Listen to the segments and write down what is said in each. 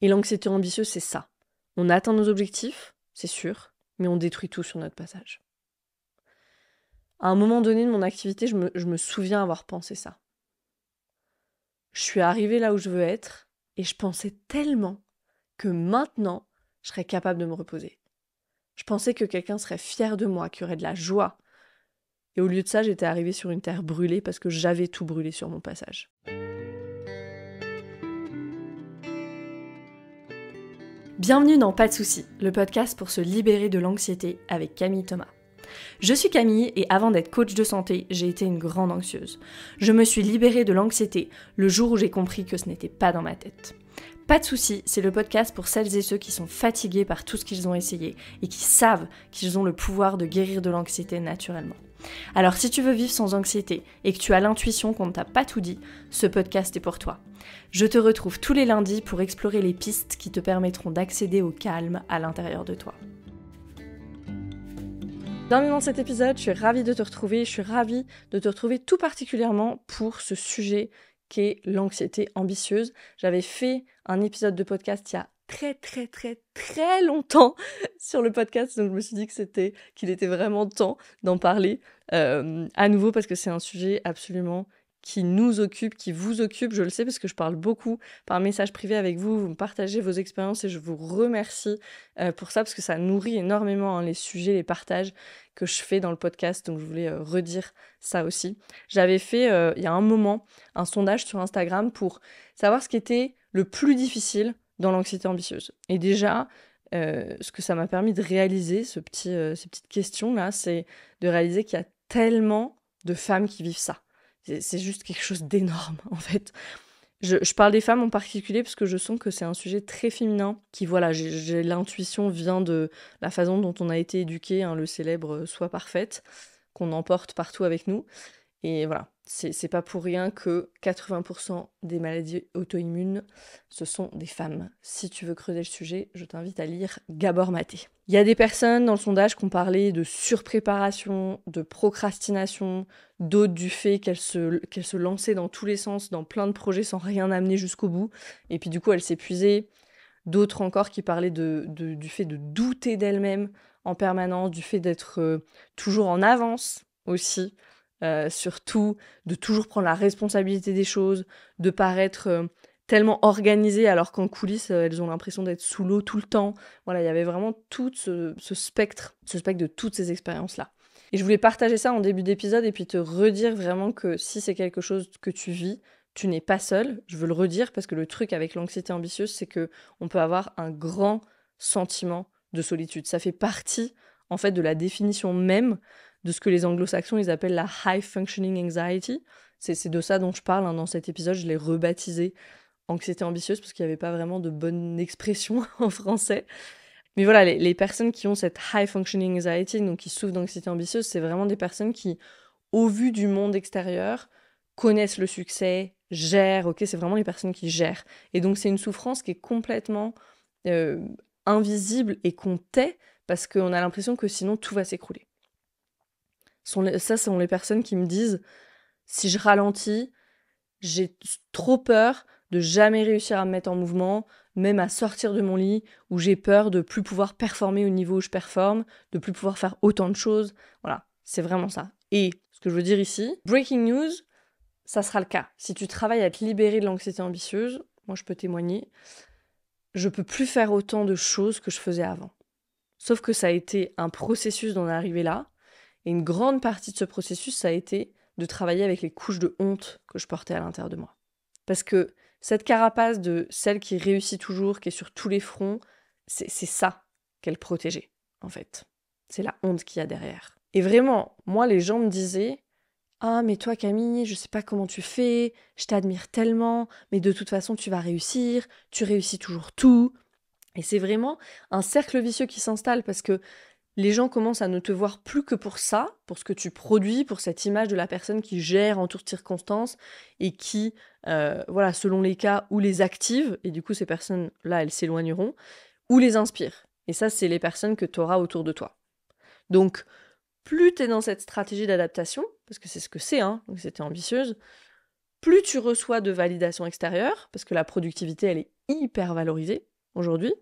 Et l'anxiété ambitieuse, c'est ça. On atteint nos objectifs, c'est sûr, mais on détruit tout sur notre passage. À un moment donné de mon activité, je me souviens avoir pensé ça. Je suis arrivée là où je veux être et je pensais tellement que maintenant, je serais capable de me reposer. Je pensais que quelqu'un serait fier de moi, qu'il y aurait de la joie. Et au lieu de ça, j'étais arrivée sur une terre brûlée parce que j'avais tout brûlé sur mon passage. Bienvenue dans Pas de soucis, le podcast pour se libérer de l'anxiété avec Camille Thomas. Je suis Camille et avant d'être coach de santé, j'ai été une grande anxieuse. Je me suis libérée de l'anxiété le jour où j'ai compris que ce n'était pas dans ma tête. Pas de soucis, c'est le podcast pour celles et ceux qui sont fatigués par tout ce qu'ils ont essayé et qui savent qu'ils ont le pouvoir de guérir de l'anxiété naturellement. Alors si tu veux vivre sans anxiété et que tu as l'intuition qu'on ne t'a pas tout dit, ce podcast est pour toi. Je te retrouve tous les lundis pour explorer les pistes qui te permettront d'accéder au calme à l'intérieur de toi. Bienvenue dans cet épisode, je suis ravie de te retrouver tout particulièrement pour ce sujet qu'est l'anxiété ambitieuse. J'avais fait un épisode de podcast il y a très longtemps sur le podcast, donc je me suis dit qu'il était vraiment temps d'en parler à nouveau parce que c'est un sujet absolument qui nous occupe, qui vous occupe, je le sais parce que je parle beaucoup par message privé avec vous, vous me partagez vos expériences et je vous remercie pour ça parce que ça nourrit énormément les sujets, les partages que je fais dans le podcast, donc je voulais redire ça aussi. J'avais fait il y a un moment un sondage sur Instagram pour savoir ce qui était le plus difficile dans l'anxiété ambitieuse. Et déjà, ce que ça m'a permis de réaliser, ces petites questions-là, c'est de réaliser qu'il y a tellement de femmes qui vivent ça. C'est juste quelque chose d'énorme, en fait. Je parle des femmes en particulier parce que je sens que c'est un sujet très féminin qui, voilà, j'ai l'intuition vient de la façon dont on a été éduqué, le célèbre « Sois parfaite », qu'on emporte partout avec nous. Et voilà, c'est pas pour rien que 80% des maladies auto-immunes, ce sont des femmes. Si tu veux creuser le sujet, je t'invite à lire Gabor Maté. Il y a des personnes dans le sondage qui ont parlé de surpréparation, de procrastination, d'autres du fait qu'elles se lançaient dans tous les sens, dans plein de projets sans rien amener jusqu'au bout. Et puis du coup, elles s'épuisaient. D'autres encore qui parlaient du fait de douter d'elles-mêmes en permanence, du fait d'être toujours en avance aussi. Surtout de toujours prendre la responsabilité des choses, de paraître tellement organisées alors qu'en coulisses, elles ont l'impression d'être sous l'eau tout le temps. Voilà, il y avait vraiment tout ce spectre de toutes ces expériences-là. Et je voulais partager ça en début d'épisode et puis te redire vraiment que si c'est quelque chose que tu vis, tu n'es pas seul. Je veux le redire parce que le truc avec l'anxiété ambitieuse, c'est que on peut avoir un grand sentiment de solitude. Ça fait partie, en fait, de la définition même de ce que les anglo-saxons ils appellent la high functioning anxiety. C'est de ça dont je parle dans cet épisode, je l'ai rebaptisé anxiété ambitieuse parce qu'il n'y avait pas vraiment de bonne expression en français. Mais voilà, les personnes qui ont cette high functioning anxiety, donc qui souffrent d'anxiété ambitieuse, c'est vraiment des personnes qui, au vu du monde extérieur, connaissent le succès, gèrent, c'est vraiment les personnes qui gèrent. Et donc c'est une souffrance qui est complètement invisible et qu'on tait parce qu'on a l'impression que sinon tout va s'écrouler. Ça, ce sont les personnes qui me disent « Si je ralentis, j'ai trop peur de jamais réussir à me mettre en mouvement, même à sortir de mon lit, où j'ai peur de plus pouvoir performer au niveau où je performe, de plus pouvoir faire autant de choses. » Voilà, c'est vraiment ça. Et ce que je veux dire ici, breaking news, ça sera le cas. Si tu travailles à te libérer de l'anxiété ambitieuse, moi je peux témoigner, je peux plus faire autant de choses que je faisais avant. Sauf que ça a été un processus d'en arriver là. Et une grande partie de ce processus, ça a été de travailler avec les couches de honte que je portais à l'intérieur de moi. Parce que cette carapace de celle qui réussit toujours, qui est sur tous les fronts, c'est ça qu'elle protégeait, en fait. C'est la honte qu'il y a derrière. Et vraiment, moi, les gens me disaient « Ah, mais toi, Camille, je sais pas comment tu fais, je t'admire tellement, mais de toute façon, tu vas réussir, tu réussis toujours tout. » Et c'est vraiment un cercle vicieux qui s'installe parce que les gens commencent à ne te voir plus que pour ça, pour ce que tu produis, pour cette image de la personne qui gère en toutes circonstances et qui, selon les cas, ou les active, et du coup ces personnes-là, elles s'éloigneront, ou les inspire. Et ça, c'est les personnes que tu auras autour de toi. Donc, plus tu es dans cette stratégie d'adaptation, parce que c'est ce que c'est, donc c'était ambitieuse, plus tu reçois de validation extérieure, parce que la productivité, elle est hyper valorisée. aujourd'hui,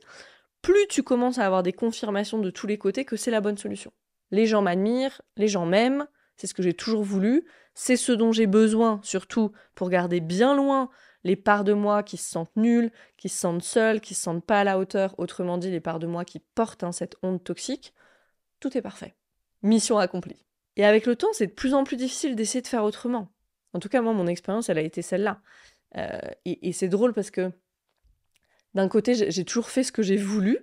plus tu commences à avoir des confirmations de tous les côtés que c'est la bonne solution. Les gens m'admirent, les gens m'aiment, c'est ce que j'ai toujours voulu, c'est ce dont j'ai besoin, surtout pour garder bien loin les parts de moi qui se sentent nulles, qui se sentent seules, qui se sentent pas à la hauteur, autrement dit les parts de moi qui portent cette onde toxique. Tout est parfait. Mission accomplie. Et avec le temps, c'est de plus en plus difficile d'essayer de faire autrement. En tout cas, moi, mon expérience, elle a été celle-là. Et c'est drôle parce que d'un côté, j'ai toujours fait ce que j'ai voulu.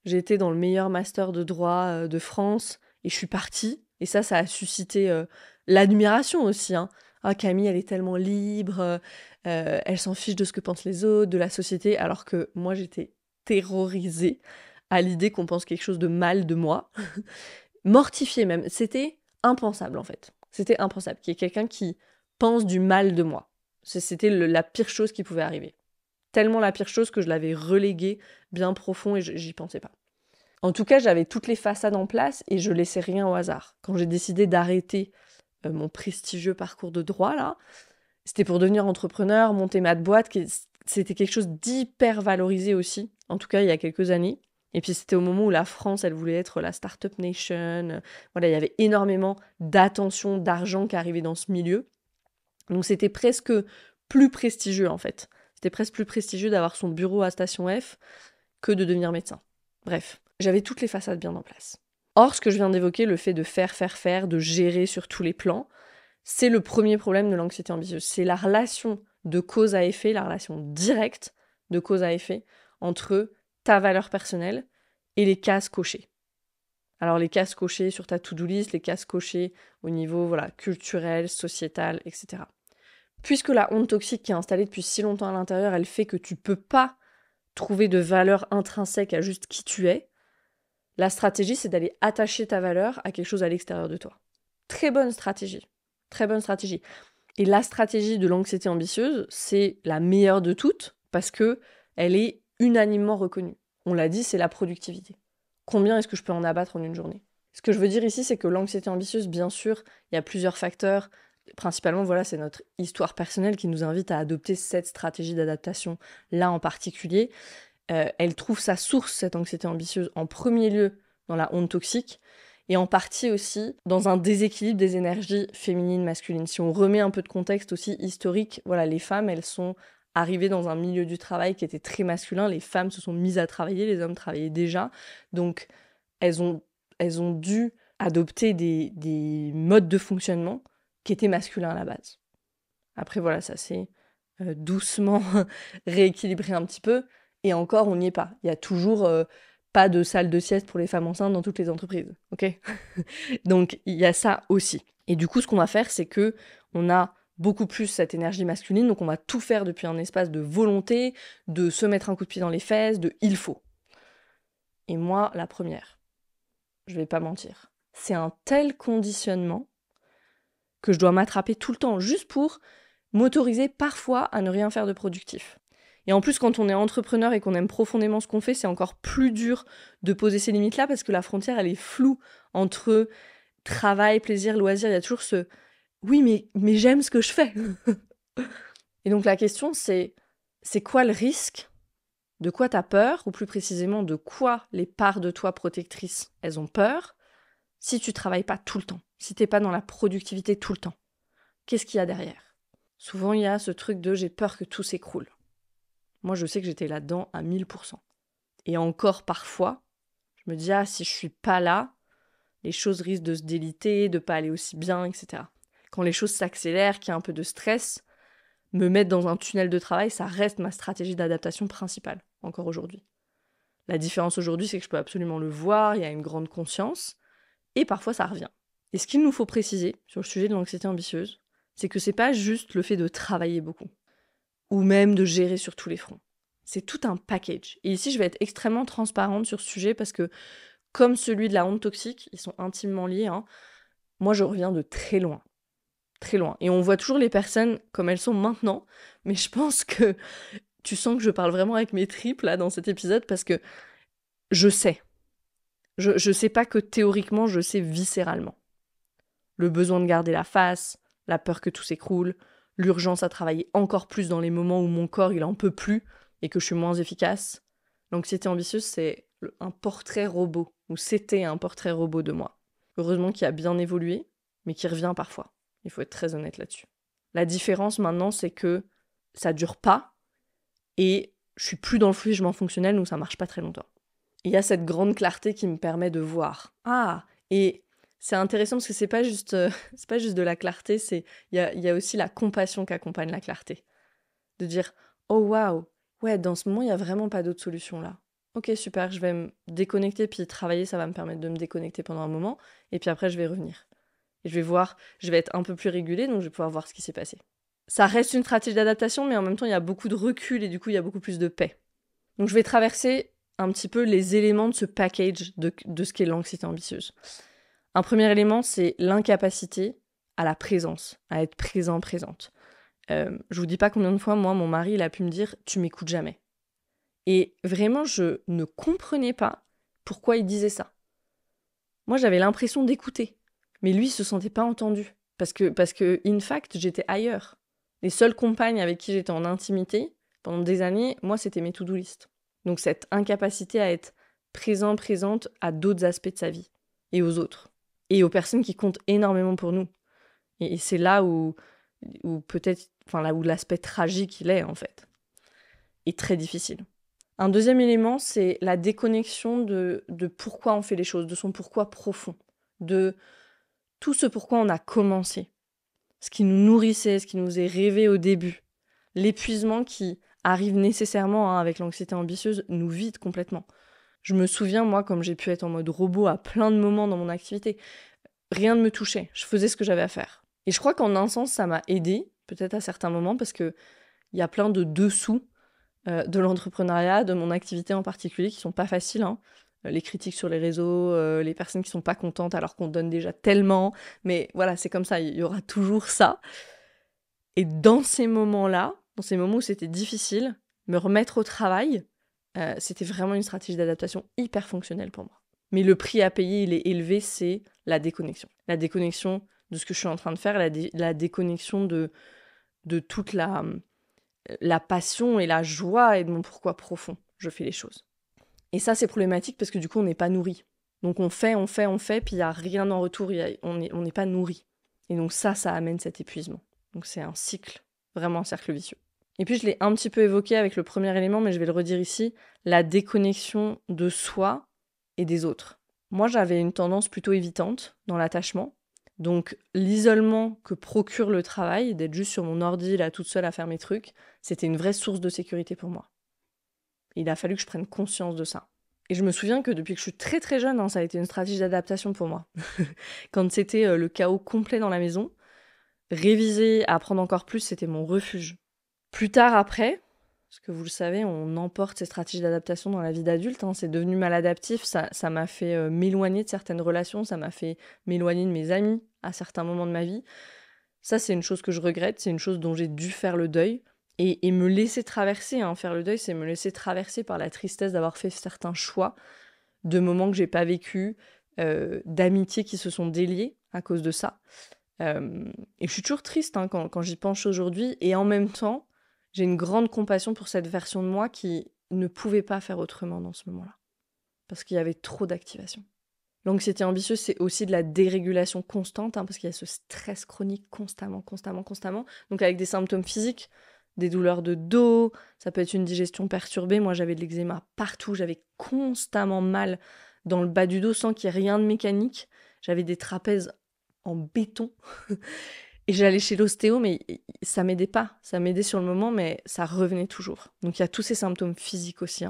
J'ai été dans le meilleur master de droit de France et je suis partie. Et ça a suscité l'admiration aussi. Hein. Ah, Camille, elle est tellement libre, elle s'en fiche de ce que pensent les autres, de la société, alors que moi, j'étais terrorisée à l'idée qu'on pense quelque chose de mal de moi. Mortifiée même. C'était impensable, en fait. C'était impensable qu'il y ait quelqu'un qui pense du mal de moi. C'était la pire chose qui pouvait arriver. Tellement la pire chose que je l'avais reléguée bien profond et j'y pensais pas. En tout cas, j'avais toutes les façades en place et je laissais rien au hasard. Quand j'ai décidé d'arrêter mon prestigieux parcours de droit, là, c'était pour devenir entrepreneur, monter ma boîte, c'était quelque chose d'hyper valorisé aussi, en tout cas il y a quelques années. Et puis c'était au moment où la France, elle voulait être la Startup Nation. Voilà, il y avait énormément d'attention, d'argent qui arrivait dans ce milieu. Donc c'était presque plus prestigieux en fait. C'était presque plus prestigieux d'avoir son bureau à Station F que de devenir médecin. Bref, j'avais toutes les façades bien en place. Or, ce que je viens d'évoquer, le fait de faire, de gérer sur tous les plans, c'est le premier problème de l'anxiété ambitieuse. C'est la relation de cause à effet, la relation directe de cause à effet entre ta valeur personnelle et les cases cochées. Alors les cases cochées sur ta to-do list, les cases cochées au niveau culturel, sociétal, etc. Puisque la honte toxique qui est installée depuis si longtemps à l'intérieur, elle fait que tu peux pas trouver de valeur intrinsèque à juste qui tu es, la stratégie, c'est d'aller attacher ta valeur à quelque chose à l'extérieur de toi. Très bonne stratégie. Très bonne stratégie. Et la stratégie de l'anxiété ambitieuse, c'est la meilleure de toutes parce que elle est unanimement reconnue. On l'a dit, c'est la productivité. Combien est-ce que je peux en abattre en une journée ? Ce que je veux dire ici, c'est que l'anxiété ambitieuse, bien sûr, il y a plusieurs facteurs. Principalement, c'est notre histoire personnelle qui nous invite à adopter cette stratégie d'adaptation-là en particulier. Elle trouve sa source, cette anxiété ambitieuse, en premier lieu dans la honte toxique, et en partie aussi dans un déséquilibre des énergies féminines, masculines. Si on remet un peu de contexte aussi historique, les femmes, elles sont arrivées dans un milieu du travail qui était très masculin, les femmes se sont mises à travailler, les hommes travaillaient déjà, donc elles ont dû adopter des modes de fonctionnement qui étaient masculins à la base. Après ça s'est doucement rééquilibré un petit peu, et encore on n'y est pas. Il y a toujours pas de salle de sieste pour les femmes enceintes dans toutes les entreprises, ok ? Donc il y a ça aussi. Et du coup, ce qu'on va faire, c'est que on a beaucoup plus cette énergie masculine, donc on va tout faire depuis un espace de volonté, de se mettre un coup de pied dans les fesses, de il faut. Et moi, la première, je vais pas mentir, c'est un tel conditionnement que je dois m'attraper tout le temps, juste pour m'autoriser parfois à ne rien faire de productif. Et en plus, quand on est entrepreneur et qu'on aime profondément ce qu'on fait, c'est encore plus dur de poser ces limites-là parce que la frontière, elle est floue entre travail, plaisir, loisir. Il y a toujours ce « oui, mais j'aime ce que je fais ». Et donc la question, c'est quoi le risque ? De quoi t'as peur ? Ou plus précisément, de quoi les parts de toi protectrices, elles ont peur si tu travailles pas tout le temps, si t'es pas dans la productivité tout le temps. Qu'est-ce qu'il y a derrière ? Souvent, il y a ce truc de « j'ai peur que tout s'écroule ». Moi, je sais que j'étais là-dedans à 1000%. Et encore parfois, je me dis « ah, si je suis pas là, les choses risquent de se déliter, de pas aller aussi bien, etc. » Quand les choses s'accélèrent, qu'il y a un peu de stress, me mettre dans un tunnel de travail, ça reste ma stratégie d'adaptation principale, encore aujourd'hui. La différence aujourd'hui, c'est que je peux absolument le voir, il y a une grande conscience, et parfois ça revient. Et ce qu'il nous faut préciser sur le sujet de l'anxiété ambitieuse, c'est que c'est pas juste le fait de travailler beaucoup, ou même de gérer sur tous les fronts. C'est tout un package. Et ici, je vais être extrêmement transparente sur ce sujet parce que, comme celui de la honte toxique, ils sont intimement liés, moi je reviens de très loin. Très loin. Et on voit toujours les personnes comme elles sont maintenant, mais je pense que tu sens que je parle vraiment avec mes tripes là dans cet épisode parce que je sais. Je sais pas que théoriquement, je sais viscéralement. Le besoin de garder la face, la peur que tout s'écroule, l'urgence à travailler encore plus dans les moments où mon corps il en peut plus et que je suis moins efficace, L'anxiété ambitieuse, c'est un portrait robot, ou c'était un portrait robot de moi. Heureusement qui a bien évolué, mais qui revient parfois. Il faut être très honnête là-dessus. La différence maintenant, c'est que ça dure pas, et je suis plus dans le fluidement fonctionnel, donc ça marche pas très longtemps. Il y a cette grande clarté qui me permet de voir. Ah, et c'est intéressant parce que c'est pas juste de la clarté, il y a aussi la compassion qui accompagne la clarté. De dire, oh waouh, ouais, dans ce moment, il y a vraiment pas d'autre solution là. Ok, super, je vais me déconnecter, puis travailler, ça va me permettre de me déconnecter pendant un moment, et puis après, je vais revenir. Et je vais être un peu plus régulée, donc je vais pouvoir voir ce qui s'est passé. Ça reste une stratégie d'adaptation, mais en même temps, il y a beaucoup de recul, et du coup, il y a beaucoup plus de paix. Donc je vais traverser un petit peu les éléments de ce package de ce qu'est l'anxiété ambitieuse. Un premier élément, c'est l'incapacité à la présence, à être présent, présente. Je vous dis pas combien de fois, moi, mon mari, il a pu me dire « tu m'écoutes jamais ». Et vraiment, je ne comprenais pas pourquoi il disait ça. Moi, j'avais l'impression d'écouter, mais lui, il se sentait pas entendu. Parce que in fact, j'étais ailleurs. Les seules compagnes avec qui j'étais en intimité, pendant des années, moi, c'était mes to-do list. Donc cette incapacité à être présente à d'autres aspects de sa vie, et aux autres, et aux personnes qui comptent énormément pour nous. Et c'est là où peut-être, là où l'aspect tragique il est, en fait, est très difficile. Un deuxième élément, c'est la déconnexion de pourquoi on fait les choses, de son pourquoi profond, de tout ce pourquoi on a commencé, ce qui nous nourrissait, ce qui nous est rêvé au début. L'épuisement qui arrive nécessairement avec l'anxiété ambitieuse nous vide complètement. Je me souviens, moi, comme j'ai pu être en mode robot à plein de moments dans mon activité, rien ne me touchait, je faisais ce que j'avais à faire. Et je crois qu'en un sens, ça m'a aidée, peut-être à certains moments, parce qu'il y a plein de dessous de l'entrepreneuriat, de mon activité en particulier, qui sont pas faciles, hein. Les critiques sur les réseaux, les personnes qui sont pas contentes alors qu'on donne déjà tellement, mais voilà, c'est comme ça, il y aura toujours ça. Et dans ces moments-là, dans ces moments où c'était difficile, me remettre au travail, c'était vraiment une stratégie d'adaptation hyper fonctionnelle pour moi. Mais le prix à payer, il est élevé, c'est la déconnexion. La déconnexion de ce que je suis en train de faire, la déconnexion de toute la passion et la joie et de mon pourquoi profond. Je fais les choses. Et ça, c'est problématique parce que du coup, on n'est pas nourri. Donc on fait, puis il n'y a rien en retour, on n'est pas nourri. Et donc ça amène cet épuisement. Donc c'est un cycle, vraiment un cercle vicieux. Et puis je l'ai un petit peu évoqué avec le premier élément, mais je vais le redire ici, la déconnexion de soi et des autres. Moi, j'avais une tendance plutôt évitante dans l'attachement. Donc l'isolement que procure le travail, d'être juste sur mon ordi, là, toute seule à faire mes trucs, c'était une vraie source de sécurité pour moi. Il a fallu que je prenne conscience de ça. Et je me souviens que depuis que je suis très très jeune, ça a été une stratégie d'adaptation pour moi. Quand c'était le chaos complet dans la maison, réviser, apprendre encore plus, c'était mon refuge. Plus tard après, parce que vous le savez, on emporte ces stratégies d'adaptation dans la vie d'adulte, c'est devenu maladaptif, ça m'a fait m'éloigner de certaines relations, ça m'a fait m'éloigner de mes amis à certains moments de ma vie. Ça, c'est une chose que je regrette, c'est une chose dont j'ai dû faire le deuil. Et me laisser traverser, faire le deuil, c'est me laisser traverser par la tristesse d'avoir fait certains choix, de moments que j'ai pas vécu, d'amitiés qui se sont déliées à cause de ça. Et je suis toujours triste quand j'y pense aujourd'hui, et en même temps, j'ai une grande compassion pour cette version de moi qui ne pouvait pas faire autrement dans ce moment-là, parce qu'il y avait trop d'activation. L'anxiété ambitieuse, c'est aussi de la dérégulation constante, parce qu'il y a ce stress chronique constamment. Donc avec des symptômes physiques, des douleurs de dos, ça peut être une digestion perturbée. Moi, j'avais de l'eczéma partout, j'avais constamment mal dans le bas du dos sans qu'il y ait rien de mécanique. J'avais des trapèzes en béton. Et j'allais chez l'ostéo, mais ça m'aidait pas. Ça m'aidait sur le moment, mais ça revenait toujours. Donc il y a tous ces symptômes physiques aussi.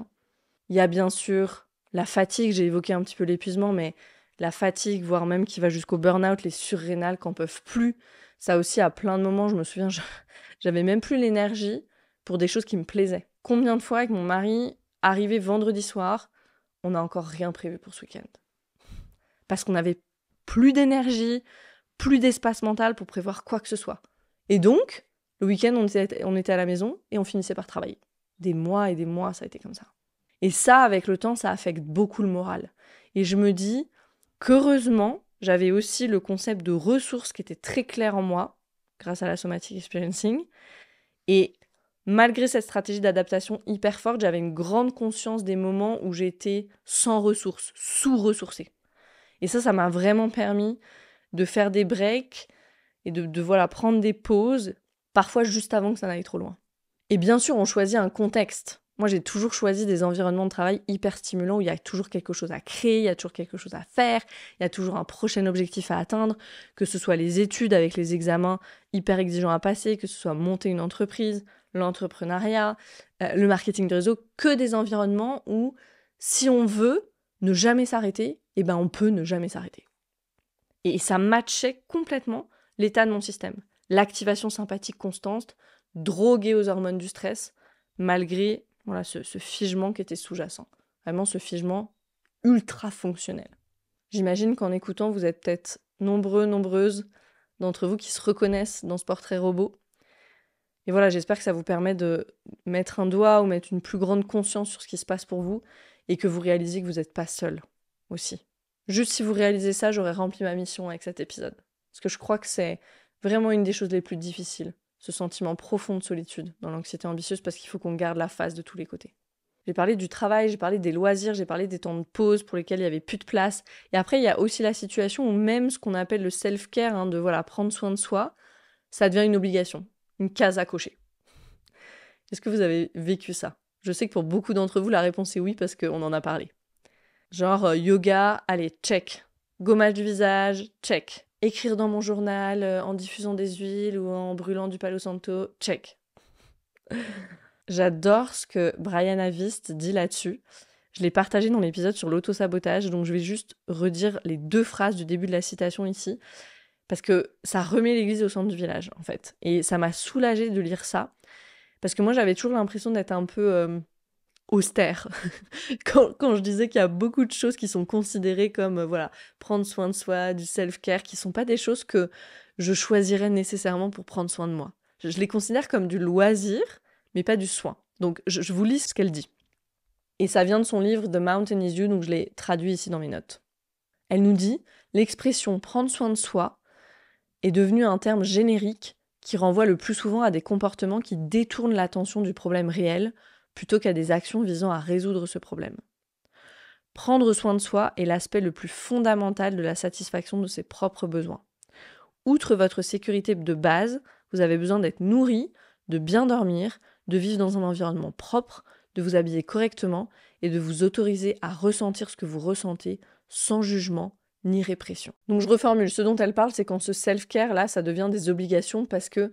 Il y a bien sûr la fatigue, j'ai évoqué un petit peu l'épuisement, mais la fatigue, voire même qui va jusqu'au burn-out, les surrénales qui n'en peuvent plus. Ça aussi, à plein de moments, je me souviens, j'avais même plus l'énergie pour des choses qui me plaisaient. Combien de fois avec mon mari, arrivé vendredi soir, on n'a encore rien prévu pour ce week-end. Parce qu'on n'avait plus d'énergie, plus d'espace mental pour prévoir quoi que ce soit. Et donc, le week-end, on était à la maison et on finissait par travailler. Des mois et des mois, ça a été comme ça. Et ça, avec le temps, ça affecte beaucoup le moral. Et je me dis qu'heureusement, j'avais aussi le concept de ressources qui était très clair en moi, grâce à la somatic experiencing. Et Malgré cette stratégie d'adaptation hyper forte, j'avais une grande conscience des moments où j'étais sans ressources, sous-ressourcée. Et ça m'a vraiment permis de faire des breaks et de prendre des pauses, parfois juste avant que ça n'aille trop loin. Et bien sûr, on choisit un contexte. Moi, j'ai toujours choisi des environnements de travail hyper stimulants où il y a toujours quelque chose à créer, il y a toujours quelque chose à faire, il y a toujours un prochain objectif à atteindre, que ce soit les études avec les examens hyper exigeants à passer, que ce soit monter une entreprise, l'entrepreneuriat, le marketing de réseau, que des environnements où, si on veut ne jamais s'arrêter, on peut ne jamais s'arrêter. Et ça matchait complètement l'état de mon système. L'activation sympathique constante, droguée aux hormones du stress, malgré ce figement qui était sous-jacent. Vraiment ce figement ultra fonctionnel. J'imagine qu'en écoutant, vous êtes peut-être nombreuses d'entre vous qui se reconnaissent dans ce portrait robot. Et voilà, j'espère que ça vous permet de mettre un doigt ou mettre une plus grande conscience sur ce qui se passe pour vous et que vous réalisez que vous n'êtes pas seul aussi. Juste si vous réalisez ça, j'aurais rempli ma mission avec cet épisode. Parce que je crois que c'est vraiment une des choses les plus difficiles, ce sentiment profond de solitude dans l'anxiété ambitieuse, parce qu'il faut qu'on garde la face de tous les côtés. J'ai parlé du travail, j'ai parlé des loisirs, j'ai parlé des temps de pause pour lesquels il n'y avait plus de place. Et après, il y a aussi la situation où même ce qu'on appelle le self-care, de prendre soin de soi, ça devient une obligation, une case à cocher. Est-ce que vous avez vécu ça ? Je sais que pour beaucoup d'entre vous, la réponse est oui, parce qu'on en a parlé. Genre yoga, allez, check. Gommage du visage, check. Écrire dans mon journal en diffusant des huiles ou en brûlant du Palo Santo, check. J'adore ce que Brian Avist dit là-dessus. Je l'ai partagé dans l'épisode sur l'autosabotage, donc je vais juste redire les 2 phrases du début de la citation ici, parce que ça remet l'église au centre du village, en fait. Et ça m'a soulagée de lire ça, parce que moi j'avais toujours l'impression d'être un peu austère. quand je disais qu'il y a beaucoup de choses qui sont considérées comme, prendre soin de soi, du self-care, qui sont pas des choses que je choisirais nécessairement pour prendre soin de moi. Je les considère comme du loisir, mais pas du soin. Donc, je vous lis ce qu'elle dit. Et ça vient de son livre The Mountain is You, donc je l'ai traduit ici dans mes notes. Elle nous dit « L'expression « prendre soin de soi » est devenue un terme générique qui renvoie le plus souvent à des comportements qui détournent l'attention du problème réel plutôt qu'à des actions visant à résoudre ce problème. Prendre soin de soi est l'aspect le plus fondamental de la satisfaction de ses propres besoins. Outre votre sécurité de base, vous avez besoin d'être nourri, de bien dormir, de vivre dans un environnement propre, de vous habiller correctement et de vous autoriser à ressentir ce que vous ressentez sans jugement ni répression. Donc je reformule, ce dont elle parle, c'est quand ce self-care là, ça devient des obligations parce que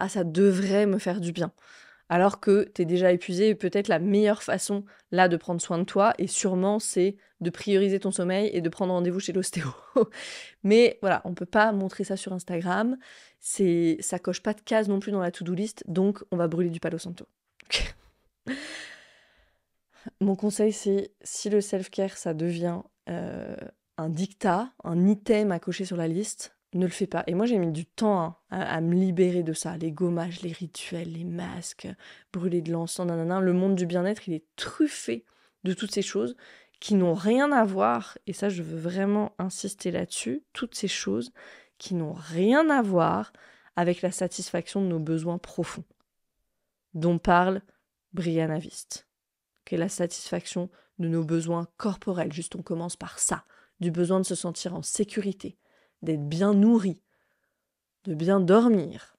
ça devrait me faire du bien. Alors que t'es déjà épuisé et peut-être la meilleure façon là de prendre soin de toi, et sûrement c'est de prioriser ton sommeil et de prendre rendez-vous chez l'ostéo. Mais voilà, on peut pas montrer ça sur Instagram, ça coche pas de case non plus dans la to-do list, donc on va brûler du Palo Santo. Mon conseil c'est, si le self-care ça devient un dictat, un item à cocher sur la liste, ne le fais pas. Et moi, j'ai mis du temps à me libérer de ça. Les gommages, les rituels, les masques, brûler de l'encens, nanana. Le monde du bien-être, il est truffé de toutes ces choses qui n'ont rien à voir, et ça, je veux vraiment insister là-dessus, toutes ces choses qui n'ont rien à voir avec la satisfaction de nos besoins profonds, dont parle Brian Avist. Qui est la satisfaction de nos besoins corporels. Juste, on commence par ça. Du besoin de se sentir en sécurité, d'être bien nourri, de bien dormir,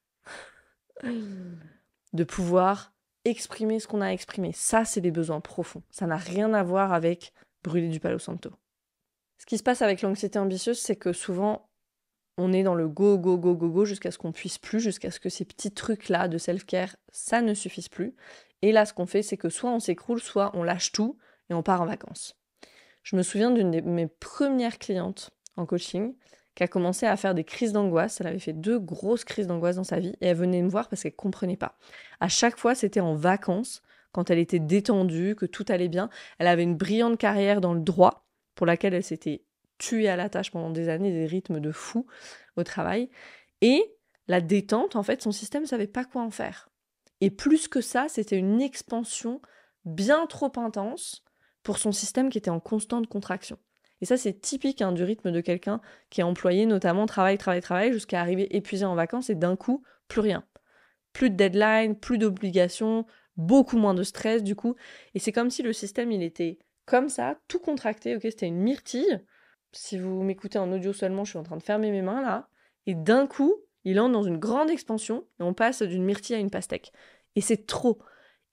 de pouvoir exprimer ce qu'on a exprimé. Ça, c'est des besoins profonds. Ça n'a rien à voir avec brûler du Palo Santo. Ce qui se passe avec l'anxiété ambitieuse, c'est que souvent, on est dans le go jusqu'à ce qu'on puisse plus, jusqu'à ce que ces petits trucs-là de self-care, ça ne suffise plus. Et là, ce qu'on fait, c'est que soit on s'écroule, soit on lâche tout et on part en vacances. Je me souviens d'une de mes premières clientes en coaching qui a commencé à faire des crises d'angoisse. Elle avait fait 2 grosses crises d'angoisse dans sa vie et elle venait me voir parce qu'elle ne comprenait pas. À chaque fois, c'était en vacances, quand elle était détendue, que tout allait bien. Elle avait une brillante carrière dans le droit pour laquelle elle s'était tuée à la tâche pendant des années, des rythmes de fou au travail. Et la détente, en fait, son système ne savait pas quoi en faire. Et plus que ça, c'était une expansion bien trop intense pour son système qui était en constante contraction. Et ça, c'est typique du rythme de quelqu'un qui est employé, notamment travail, jusqu'à arriver épuisé en vacances et d'un coup, plus rien. Plus de deadline, plus d'obligations, beaucoup moins de stress du coup. Et c'est comme si le système, il était comme ça, tout contracté, ok, c'était une myrtille. Si vous m'écoutez en audio seulement, je suis en train de fermer mes mains là. Et d'un coup, il entre dans une grande expansion et on passe d'une myrtille à une pastèque. Et c'est trop.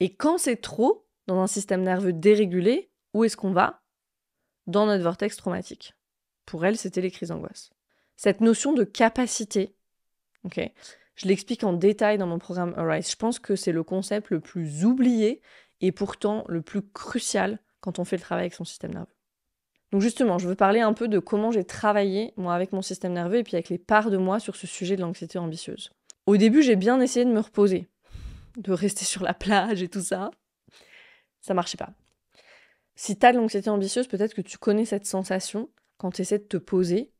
Et quand c'est trop, dans un système nerveux dérégulé, où est-ce qu'on va ? Dans notre vortex traumatique. Pour elle, c'était les crises d'angoisse. Cette notion de capacité, ok, je l'explique en détail dans mon programme Arise. Je pense que c'est le concept le plus oublié et pourtant le plus crucial quand on fait le travail avec son système nerveux. Donc justement, je veux parler un peu de comment j'ai travaillé, moi, avec mon système nerveux et puis avec les parts de moi sur ce sujet de l'anxiété ambitieuse. Au début, j'ai bien essayé de me reposer, de rester sur la plage et tout ça. Ça marchait pas. Si t'as de l'anxiété ambitieuse, peut-être que tu connais cette sensation quand tu essaies de te poser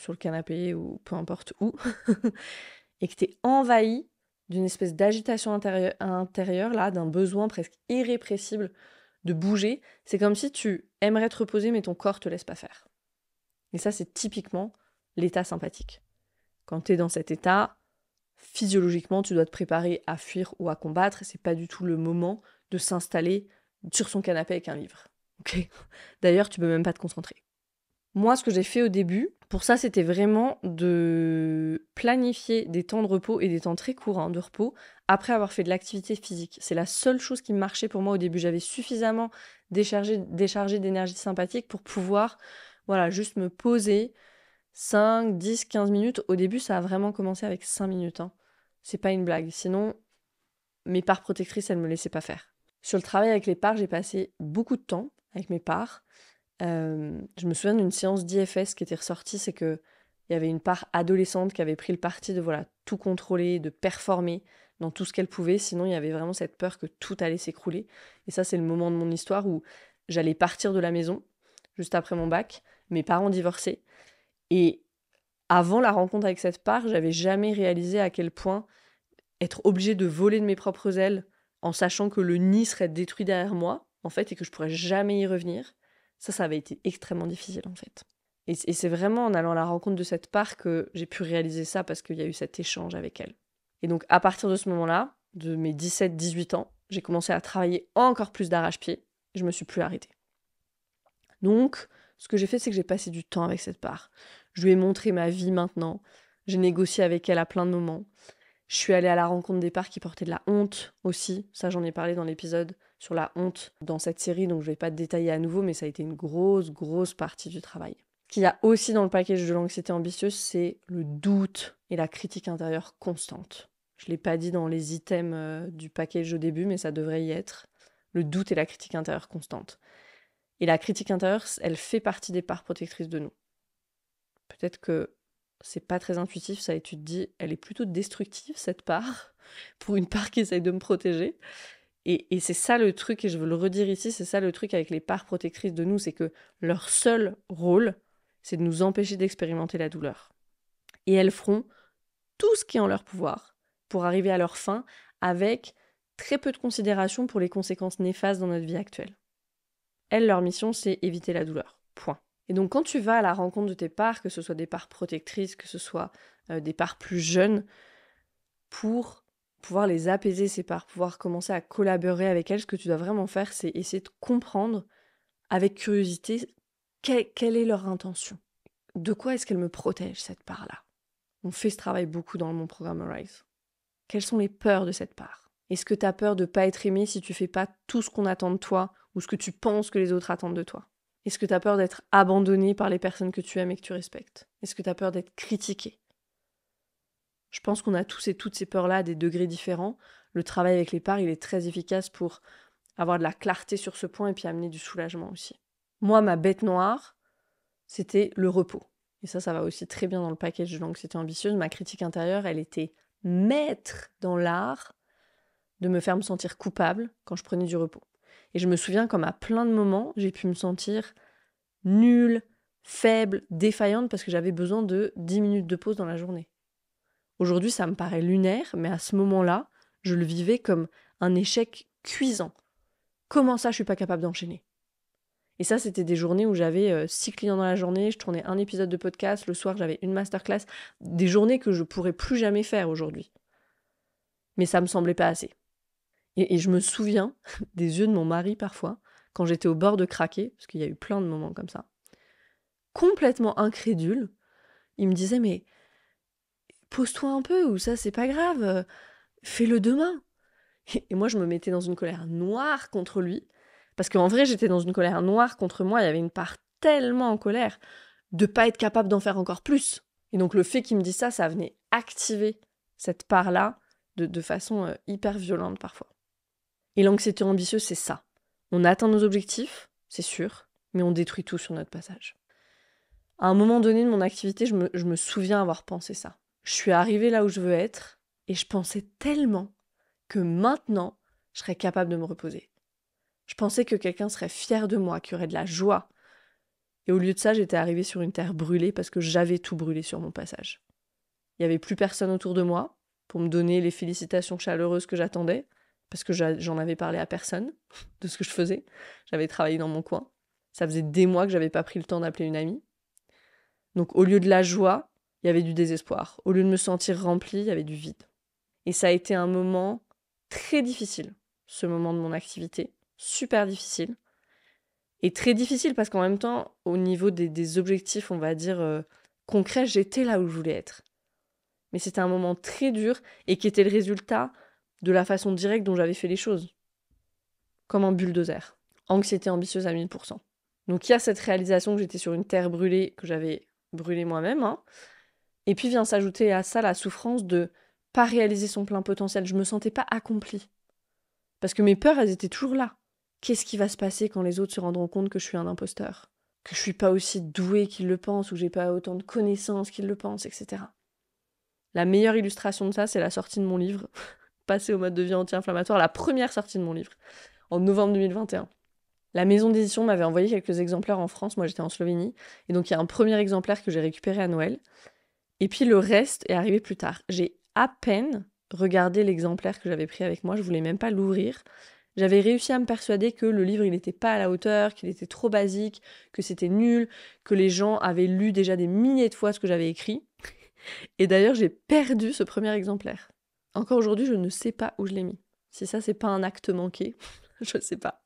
sur le canapé ou peu importe où, et que t'es envahi d'une espèce d'agitation intérieure, là, d'un besoin presque irrépressible de bouger. C'est comme si tu aimerais te reposer, mais ton corps te laisse pas faire. Et ça, c'est typiquement l'état sympathique. Quand tu es dans cet état, physiologiquement, tu dois te préparer à fuir ou à combattre. C'est pas du tout le moment de s'installer sur son canapé avec un livre. Okay. D'ailleurs, tu peux même pas te concentrer. Moi, ce que j'ai fait au début, pour ça, c'était vraiment de planifier des temps de repos et des temps très courts de repos après avoir fait de l'activité physique. C'est la seule chose qui marchait pour moi au début. J'avais suffisamment déchargé d'énergie sympathique pour pouvoir, juste me poser 5, 10, 15 minutes. Au début, ça a vraiment commencé avec 5 minutes. C'est pas une blague. Sinon, mes parts protectrices, elles me laissaient pas faire. Sur le travail avec les parts, j'ai passé beaucoup de temps avec mes parts. Je me souviens d'une séance d'IFS qui était ressortie, c'est qu'il y avait une part adolescente qui avait pris le parti de tout contrôler, de performer dans tout ce qu'elle pouvait, sinon il y avait vraiment cette peur que tout allait s'écrouler. Et ça, c'est le moment de mon histoire où j'allais partir de la maison, juste après mon bac, mes parents divorçaient, et avant la rencontre avec cette part, j'avais jamais réalisé à quel point être obligée de voler de mes propres ailes en sachant que le nid serait détruit derrière moi, en fait, et que je pourrais jamais y revenir. Ça avait été extrêmement difficile, en fait. Et c'est vraiment en allant à la rencontre de cette part que j'ai pu réaliser ça, parce qu'il y a eu cet échange avec elle. Et donc, à partir de ce moment-là, de mes 17-18 ans, j'ai commencé à travailler encore plus d'arrache-pied, et je me suis plus arrêtée. Donc, ce que j'ai fait, c'est que j'ai passé du temps avec cette part. Je lui ai montré ma vie maintenant. J'ai négocié avec elle à plein de moments. Je suis allée à la rencontre des parts qui portaient de la honte aussi. Ça, j'en ai parlé dans l'épisode sur la honte dans cette série, donc je ne vais pas te détailler à nouveau, mais ça a été une grosse partie du travail. Ce qu'il y a aussi dans le package de l'anxiété ambitieuse, c'est le doute et la critique intérieure constante. Je ne l'ai pas dit dans les items du package au début, mais ça devrait y être. Le doute et la critique intérieure constante. Et la critique intérieure, elle fait partie des parts protectrices de nous. Peut-être que c'est pas très intuitif, ça, et tu te dis, elle est plutôt destructive, cette part, pour une part qui essaye de me protéger. Et c'est ça le truc, et je veux le redire ici, c'est ça le truc avec les parts protectrices de nous, c'est que leur seul rôle, c'est de nous empêcher d'expérimenter la douleur. Et elles feront tout ce qui est en leur pouvoir pour arriver à leur fin avec très peu de considération pour les conséquences néfastes dans notre vie actuelle. Elles, leur mission, c'est éviter la douleur. Point. Et donc, quand tu vas à la rencontre de tes parts, que ce soit des parts protectrices, que ce soit des parts plus jeunes, pour pouvoir les apaiser, ces parts, pouvoir commencer à collaborer avec elles, ce que tu dois vraiment faire, c'est essayer de comprendre avec curiosité quelle est leur intention. De quoi est-ce qu'elle me protège, cette part-là ? On fait ce travail beaucoup dans mon programme Arise. Quelles sont les peurs de cette part ? Est-ce que tu as peur de ne pas être aimé si tu fais pas tout ce qu'on attend de toi ou ce que tu penses que les autres attendent de toi ? Est-ce que tu as peur d'être abandonné par les personnes que tu aimes et que tu respectes ? Est-ce que tu as peur d'être critiqué ? Je pense qu'on a tous et toutes ces peurs-là à des degrés différents. Le travail avec les parts, il est très efficace pour avoir de la clarté sur ce point et puis amener du soulagement aussi. Moi, ma bête noire, c'était le repos. Et ça va aussi très bien dans le package de l'anxiété ambitieuse. Ma critique intérieure, elle était maître dans l'art de me faire me sentir coupable quand je prenais du repos. Et je me souviens comme à plein de moments, j'ai pu me sentir nulle, faible, défaillante parce que j'avais besoin de 10 minutes de pause dans la journée. Aujourd'hui, ça me paraît lunaire, mais à ce moment-là, je le vivais comme un échec cuisant. Comment ça, je suis pas capable d'enchaîner ? Et ça, c'était des journées où j'avais 6 clients dans la journée, je tournais un épisode de podcast, le soir, j'avais une masterclass, des journées que je pourrais plus jamais faire aujourd'hui. Mais ça me semblait pas assez. Et je me souviens des yeux de mon mari parfois, quand j'étais au bord de craquer, parce qu'il y a eu plein de moments comme ça, complètement incrédule. Il me disait, mais pose-toi un peu, ou ça c'est pas grave, fais-le demain. Et moi je me mettais dans une colère noire contre lui, parce qu'en vrai j'étais dans une colère noire contre moi, il y avait une part tellement en colère de pas être capable d'en faire encore plus. Et donc le fait qu'il me dise ça, ça venait activer cette part-là de façon hyper violente parfois. Et l'anxiété ambitieuse, c'est ça. On atteint nos objectifs, c'est sûr, mais on détruit tout sur notre passage. À un moment donné de mon activité, je me souviens avoir pensé ça. Je suis arrivée là où je veux être, et je pensais tellement que maintenant, je serais capable de me reposer. Je pensais que quelqu'un serait fier de moi, qu'il y aurait de la joie. Et au lieu de ça, j'étais arrivée sur une terre brûlée parce que j'avais tout brûlé sur mon passage. Il n'y avait plus personne autour de moi pour me donner les félicitations chaleureuses que j'attendais, parce que j'en avais parlé à personne de ce que je faisais. J'avais travaillé dans mon coin. Ça faisait des mois que j'avais pas pris le temps d'appeler une amie. Donc au lieu de la joie, il y avait du désespoir. Au lieu de me sentir remplie, il y avait du vide. Et ça a été un moment très difficile, ce moment de mon activité. Super difficile. Et très difficile parce qu'en même temps, au niveau des objectifs, on va dire, concrets, j'étais là où je voulais être. Mais c'était un moment très dur et qui était le résultat de la façon directe dont j'avais fait les choses. Comme un bulldozer. Anxiété ambitieuse à 1000%. Donc il y a cette réalisation que j'étais sur une terre brûlée, que j'avais brûlée moi-même. Et puis vient s'ajouter à ça la souffrance de pas réaliser son plein potentiel. Je me sentais pas accomplie. Parce que mes peurs, elles étaient toujours là. Qu'est-ce qui va se passer quand les autres se rendront compte que je suis un imposteur ? Que je suis pas aussi douée qu'ils le pensent, ou j'ai pas autant de connaissances qu'ils le pensent, etc. La meilleure illustration de ça, c'est la sortie de mon livre, Passer au mode de vie anti-inflammatoire, la première sortie de mon livre, en novembre 2021. La maison d'édition m'avait envoyé quelques exemplaires en France, moi j'étais en Slovénie, et donc il y a un premier exemplaire que j'ai récupéré à Noël, et puis le reste est arrivé plus tard. J'ai à peine regardé l'exemplaire que j'avais pris avec moi, je voulais même pas l'ouvrir. J'avais réussi à me persuader que le livre il n'était pas à la hauteur, qu'il était trop basique, que c'était nul, que les gens avaient lu déjà des milliers de fois ce que j'avais écrit. Et d'ailleurs j'ai perdu ce premier exemplaire. Encore aujourd'hui, je ne sais pas où je l'ai mis. Si ça, c'est pas un acte manqué, je sais pas.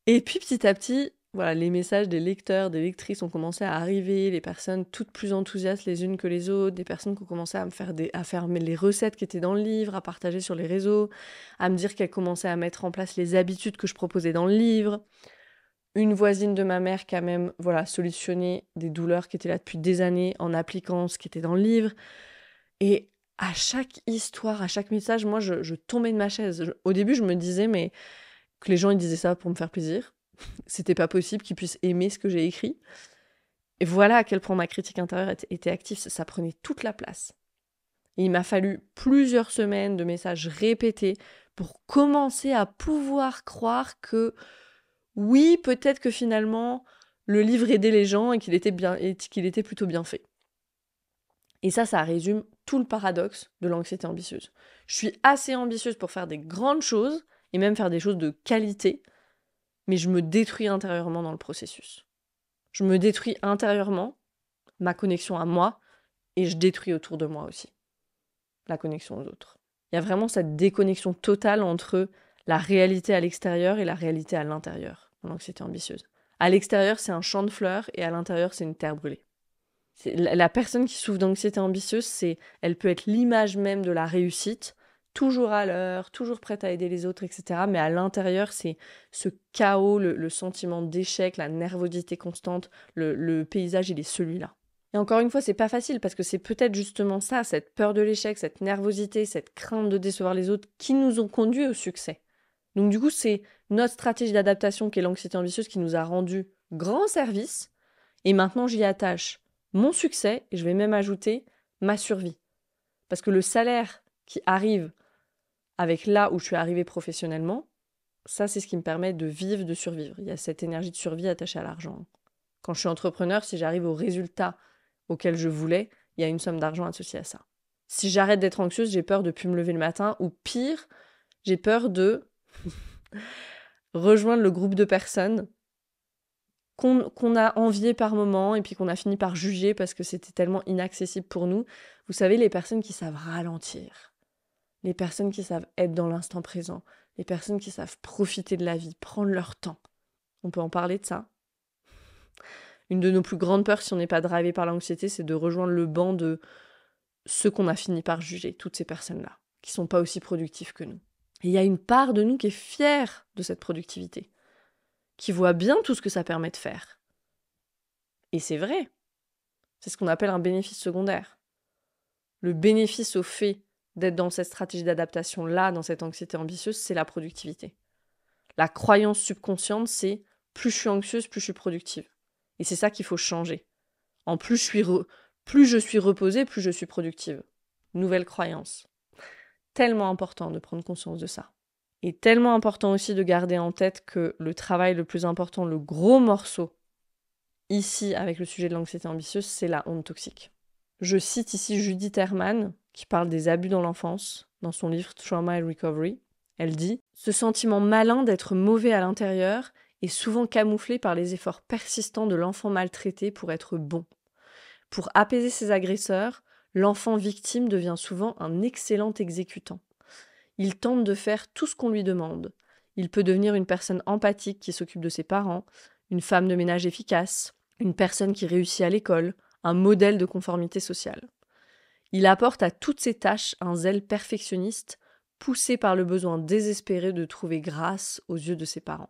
Et puis petit à petit, voilà, les messages des lecteurs, des lectrices ont commencé à arriver, les personnes toutes plus enthousiastes les unes que les autres, des personnes qui ont commencé à faire les recettes qui étaient dans le livre, à partager sur les réseaux, à me dire qu'elles commençaient à mettre en place les habitudes que je proposais dans le livre. Une voisine de ma mère qui a même solutionné des douleurs qui étaient là depuis des années en appliquant ce qui était dans le livre. Et à chaque histoire, à chaque message, moi, je tombais de ma chaise. Au début, je me disais, mais que les gens ils disaient ça pour me faire plaisir. C'était pas possible qu'ils puissent aimer ce que j'ai écrit. Et voilà à quel point ma critique intérieure était active. Ça prenait toute la place. Et il m'a fallu plusieurs semaines de messages répétés pour commencer à pouvoir croire que, oui, peut-être que finalement, le livre aidait les gens et qu'il était plutôt bien fait. Et ça résume tout le paradoxe de l'anxiété ambitieuse. Je suis assez ambitieuse pour faire des grandes choses, et même faire des choses de qualité, mais je me détruis intérieurement dans le processus. Je me détruis intérieurement, ma connexion à moi, et je détruis autour de moi aussi la connexion aux autres. Il y a vraiment cette déconnexion totale entre la réalité à l'extérieur et la réalité à l'intérieur, dans l'anxiété ambitieuse. À l'extérieur, c'est un champ de fleurs, et à l'intérieur, c'est une terre brûlée. La personne qui souffre d'anxiété ambitieuse, elle peut être l'image même de la réussite, toujours à l'heure, toujours prête à aider les autres, etc. Mais à l'intérieur, c'est ce chaos, le sentiment d'échec, la nervosité constante, le paysage, il est celui-là. Et encore une fois, c'est pas facile parce que c'est peut-être justement ça, cette peur de l'échec, cette nervosité, cette crainte de décevoir les autres qui nous ont conduits au succès. Donc du coup, c'est notre stratégie d'adaptation qui est l'anxiété ambitieuse qui nous a rendu grand service. Et maintenant, j'y attache mon succès, et je vais même ajouter ma survie. Parce que le salaire qui arrive avec là où je suis arrivée professionnellement, ça c'est ce qui me permet de vivre, de survivre. Il y a cette énergie de survie attachée à l'argent. Quand je suis entrepreneur, si j'arrive au résultat auquel je voulais, il y a une somme d'argent associée à ça. Si j'arrête d'être anxieuse, j'ai peur de ne plus me lever le matin, ou pire, j'ai peur de rejoindre le groupe de personnes qu'on a envié par moment et puis qu'on a fini par juger parce que c'était tellement inaccessible pour nous. Vous savez, les personnes qui savent ralentir. les personnes qui savent être dans l'instant présent, les personnes qui savent profiter de la vie, prendre leur temps. On peut en parler de ça. Une de nos plus grandes peurs, si on n'est pas drivé par l'anxiété, c'est de rejoindre le banc de ceux qu'on a fini par juger, toutes ces personnes-là, qui sont pas aussi productives que nous. Et il y a une part de nous qui est fière de cette productivité, qui voit bien tout ce que ça permet de faire. Et c'est vrai. C'est ce qu'on appelle un bénéfice secondaire. Le bénéfice au fait d'être dans cette stratégie d'adaptation-là, dans cette anxiété ambitieuse, c'est la productivité. La croyance subconsciente, c'est plus je suis anxieuse, plus je suis productive. Et c'est ça qu'il faut changer. En plus je suis reposée, plus je suis productive. Nouvelle croyance. Tellement important de prendre conscience de ça. Et tellement important aussi de garder en tête que le travail le plus important, le gros morceau, ici avec le sujet de l'anxiété ambitieuse, c'est la honte toxique. Je cite ici Judith Herman, qui parle des abus dans l'enfance, dans son livre Trauma and Recovery. Elle dit « Ce sentiment malin d'être mauvais à l'intérieur est souvent camouflé par les efforts persistants de l'enfant maltraité pour être bon. Pour apaiser ses agresseurs, l'enfant victime devient souvent un excellent exécutant. Il tente de faire tout ce qu'on lui demande. Il peut devenir une personne empathique qui s'occupe de ses parents, une femme de ménage efficace, une personne qui réussit à l'école, un modèle de conformité sociale. Il apporte à toutes ces tâches un zèle perfectionniste, poussé par le besoin désespéré de trouver grâce aux yeux de ses parents.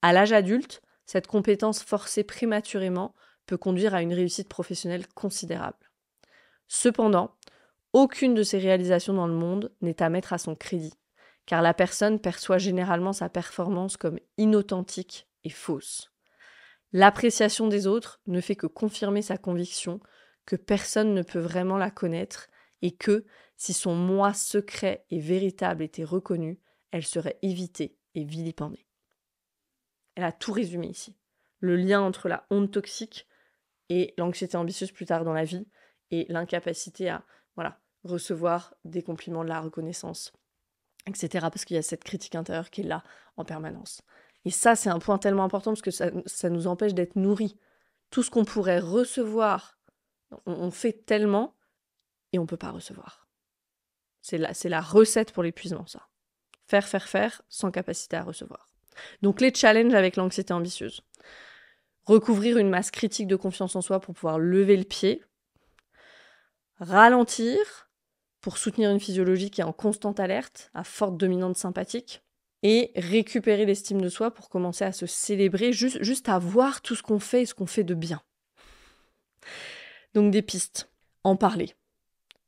À l'âge adulte, cette compétence forcée prématurément peut conduire à une réussite professionnelle considérable. Cependant, aucune de ces réalisations dans le monde n'est à mettre à son crédit, car la personne perçoit généralement sa performance comme inauthentique et fausse. L'appréciation des autres ne fait que confirmer sa conviction que personne ne peut vraiment la connaître et que, si son moi secret et véritable était reconnu, elle serait évitée et vilipendée. Elle a tout résumé ici. Le lien entre la honte toxique et l'anxiété ambitieuse plus tard dans la vie et l'incapacité à recevoir des compliments, de la reconnaissance, etc. Parce qu'il y a cette critique intérieure qui est là en permanence. Et ça, c'est un point tellement important parce que ça nous empêche d'être nourris. Tout ce qu'on pourrait recevoir, on fait tellement et on ne peut pas recevoir. C'est la recette pour l'épuisement, ça. Faire, sans capacité à recevoir. Donc les challenges avec l'anxiété ambitieuse. Recouvrir une masse critique de confiance en soi pour pouvoir lever le pied. Ralentir pour soutenir une physiologie qui est en constante alerte, à forte dominante sympathique. Et récupérer l'estime de soi pour commencer à se célébrer, juste à voir tout ce qu'on fait et ce qu'on fait de bien. Donc des pistes. En parler.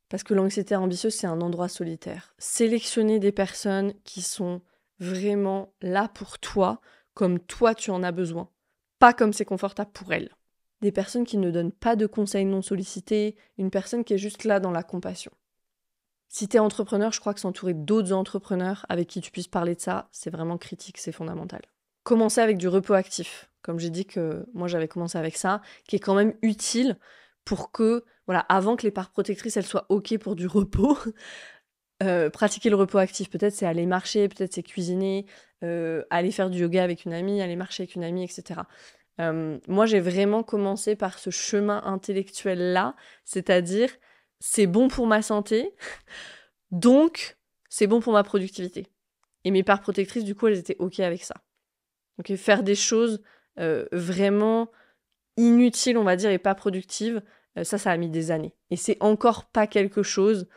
Parce que l'anxiété ambitieuse, c'est un endroit solitaire. Sélectionner des personnes qui sont vraiment là pour toi, comme toi tu en as besoin. Pas comme c'est confortable pour elles. Des personnes qui ne donnent pas de conseils non sollicités, une personne qui est juste là dans la compassion. Si tu es entrepreneur, je crois que s'entourer d'autres entrepreneurs avec qui tu puisses parler de ça, c'est vraiment critique, c'est fondamental. Commencer avec du repos actif. Comme j'ai dit que moi j'avais commencé avec ça, qui est quand même utile pour que, avant que les parts protectrices elles soient OK pour du repos, pratiquer le repos actif. Peut-être c'est aller marcher, peut-être c'est cuisiner, aller faire du yoga avec une amie, aller marcher avec une amie, etc. Moi j'ai vraiment commencé par ce chemin intellectuel-là, c'est-à-dire c'est bon pour ma santé, donc c'est bon pour ma productivité. Et mes parts protectrices, du coup, elles étaient OK avec ça. Donc faire des choses vraiment inutiles, on va dire, et pas productives, ça a mis des années. Et c'est encore pas quelque chose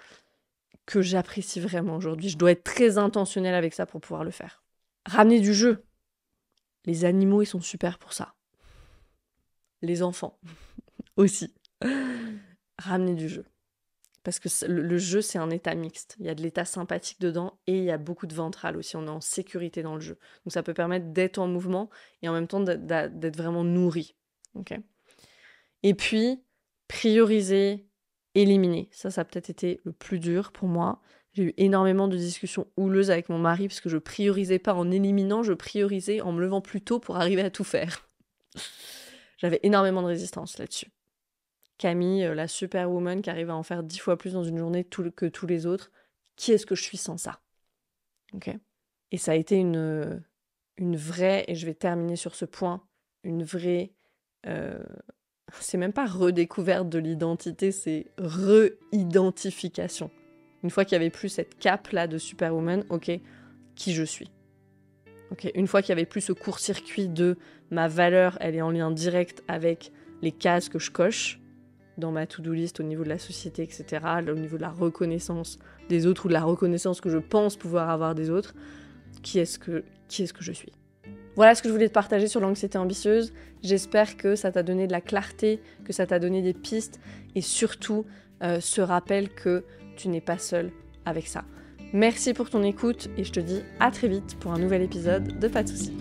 que j'apprécie vraiment aujourd'hui. Je dois être très intentionnelle avec ça pour pouvoir le faire. Ramener du jeu. Les animaux, ils sont super pour ça. Les enfants aussi. Ramener du jeu. Parce que le jeu, c'est un état mixte. Il y a de l'état sympathique dedans et il y a beaucoup de ventral aussi. On est en sécurité dans le jeu. Donc ça peut permettre d'être en mouvement et en même temps d'être vraiment nourri. Okay. Et puis, prioriser, éliminer. Ça a peut-être été le plus dur pour moi. J'ai eu énormément de discussions houleuses avec mon mari parce que je priorisais pas en éliminant, je priorisais en me levant plus tôt pour arriver à tout faire. J'avais énormément de résistance là-dessus. Camille, la superwoman qui arrive à en faire 10 fois plus dans une journée que tous les autres. Qui est-ce que je suis sans ça? Okay. Et ça a été une vraie, et je vais terminer sur ce point, une vraie... c'est même pas redécouverte de l'identité, c'est re-identification. Une fois qu'il n'y avait plus cette cape-là de superwoman, ok, qui je suis. Ok, une fois qu'il n'y avait plus ce court-circuit de ma valeur, elle est en lien direct avec les cases que je coche dans ma to-do list au niveau de la société, etc., au niveau de la reconnaissance des autres ou de la reconnaissance que je pense pouvoir avoir des autres, qui est-ce que je suis. Voilà ce que je voulais te partager sur l'anxiété ambitieuse. J'espère que ça t'a donné de la clarté, que ça t'a donné des pistes et surtout ce rappel que tu n'es pas seul avec ça. Merci pour ton écoute et je te dis à très vite pour un nouvel épisode de Pas de soucis.